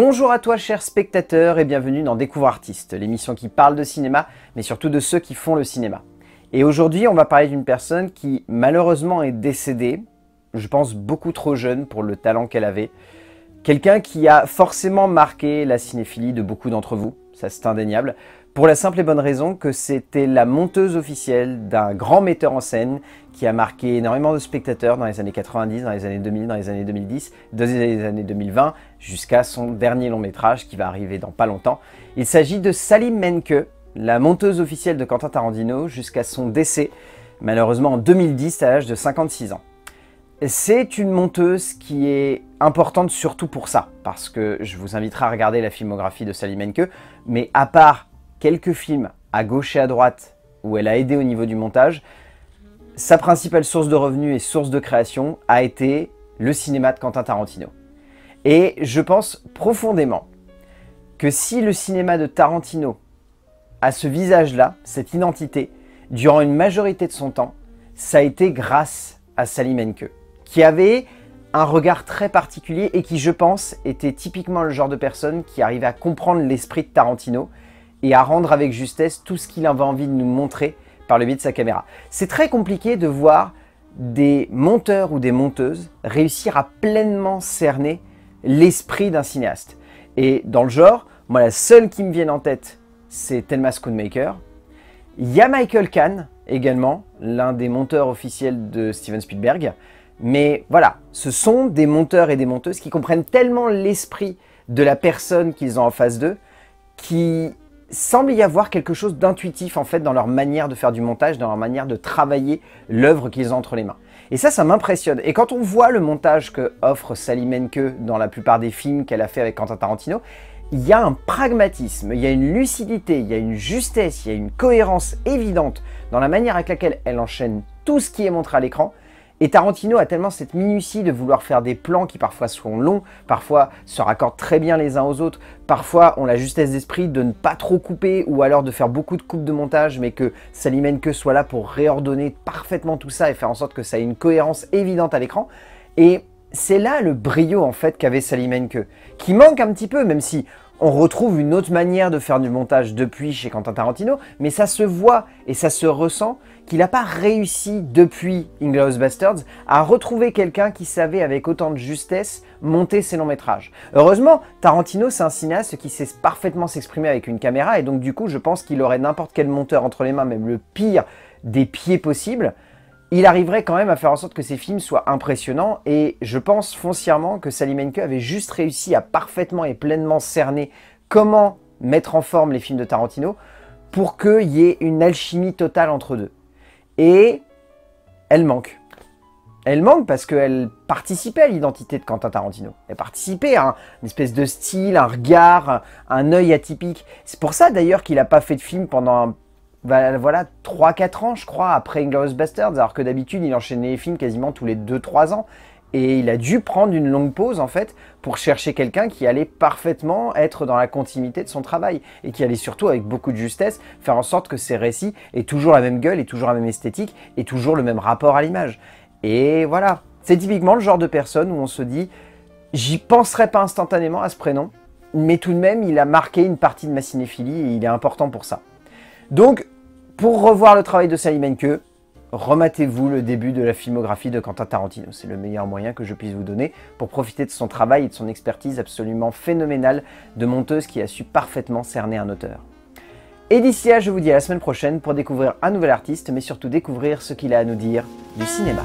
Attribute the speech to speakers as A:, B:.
A: Bonjour à toi cher spectateur et bienvenue dans Découvre Artiste, l'émission qui parle de cinéma, mais surtout de ceux qui font le cinéma. Et aujourd'hui, on va parler d'une personne qui malheureusement est décédée, je pense beaucoup trop jeune pour le talent qu'elle avait. Quelqu'un qui a forcément marqué la cinéphilie de beaucoup d'entre vous, ça c'est indéniable, pour la simple et bonne raison que c'était la monteuse officielle d'un grand metteur en scène qui a marqué énormément de spectateurs dans les années 90, dans les années 2000, dans les années 2010, dans les années 2020, jusqu'à son dernier long métrage qui va arriver dans pas longtemps. Il s'agit de Sally Menke, la monteuse officielle de Quentin Tarantino jusqu'à son décès, malheureusement en 2010 à l'âge de 56 ans. C'est une monteuse qui est importante surtout pour ça, parce que je vous inviterai à regarder la filmographie de Sally Menke, mais à part quelques films à gauche et à droite où elle a aidé au niveau du montage, sa principale source de revenus et source de création a été le cinéma de Quentin Tarantino. Et je pense profondément que si le cinéma de Tarantino a ce visage-là, cette identité, durant une majorité de son temps, ça a été grâce à Sally Menke, qui avait un regard très particulier et qui, je pense, était typiquement le genre de personne qui arrivait à comprendre l'esprit de Tarantino et à rendre avec justesse tout ce qu'il avait envie de nous montrer par le biais de sa caméra. C'est très compliqué de voir des monteurs ou des monteuses réussir à pleinement cerner l'esprit d'un cinéaste. Et dans le genre, moi la seule qui me vient en tête, c'est Thelma Schoonmaker. Il y a Michael Kahn également, l'un des monteurs officiels de Steven Spielberg. Mais voilà, ce sont des monteurs et des monteuses qui comprennent tellement l'esprit de la personne qu'ils ont en face d'eux, qui semble y avoir quelque chose d'intuitif en fait dans leur manière de faire du montage, dans leur manière de travailler l'œuvre qu'ils ont entre les mains. Et ça m'impressionne. Et quand on voit le montage que offre Sally Menke dans la plupart des films qu'elle a fait avec Quentin Tarantino, il y a un pragmatisme, il y a une lucidité, il y a une justesse, il y a une cohérence évidente dans la manière avec laquelle elle enchaîne tout ce qui est montré à l'écran. Et Tarantino a tellement cette minutie de vouloir faire des plans qui parfois sont longs, parfois se raccordent très bien les uns aux autres, parfois ont la justesse d'esprit de ne pas trop couper ou alors de faire beaucoup de coupes de montage, mais que Sally Menke soit là pour réordonner parfaitement tout ça et faire en sorte que ça ait une cohérence évidente à l'écran. Et c'est là le brio en fait qu'avait Sally Menke, qui manque un petit peu, même si on retrouve une autre manière de faire du montage depuis chez Quentin Tarantino, mais ça se voit et ça se ressent qu'il n'a pas réussi depuis Inglourious Basterds à retrouver quelqu'un qui savait avec autant de justesse monter ses longs métrages. Heureusement, Tarantino c'est un cinéaste qui sait parfaitement s'exprimer avec une caméra et donc du coup je pense qu'il aurait n'importe quel monteur entre les mains, même le pire des pieds possibles, il arriverait quand même à faire en sorte que ses films soient impressionnants et je pense foncièrement que Sally Menke avait juste réussi à parfaitement et pleinement cerner comment mettre en forme les films de Tarantino pour qu'il y ait une alchimie totale entre deux. Et elle manque. Elle manque parce qu'elle participait à l'identité de Quentin Tarantino. Elle participait à une espèce de style, un regard, un œil atypique. C'est pour ça d'ailleurs qu'il n'a pas fait de film pendant voilà, 3-4 ans, je crois, après Inglourious Basterds, alors que d'habitude, il enchaînait les films quasiment tous les 2-3 ans. Et il a dû prendre une longue pause, en fait, pour chercher quelqu'un qui allait parfaitement être dans la continuité de son travail. Et qui allait surtout, avec beaucoup de justesse, faire en sorte que ses récits aient toujours la même gueule, et toujours la même esthétique, et toujours le même rapport à l'image. Et voilà, c'est typiquement le genre de personne où on se dit « j'y penserais pas instantanément à ce prénom, mais tout de même, il a marqué une partie de ma cinéphilie, et il est important pour ça. » Donc, pour revoir le travail de Sally Menke, rematez-vous le début de la filmographie de Quentin Tarantino. C'est le meilleur moyen que je puisse vous donner pour profiter de son travail et de son expertise absolument phénoménale de monteuse qui a su parfaitement cerner un auteur. Et d'ici là, je vous dis à la semaine prochaine pour découvrir un nouvel artiste, mais surtout découvrir ce qu'il a à nous dire du cinéma.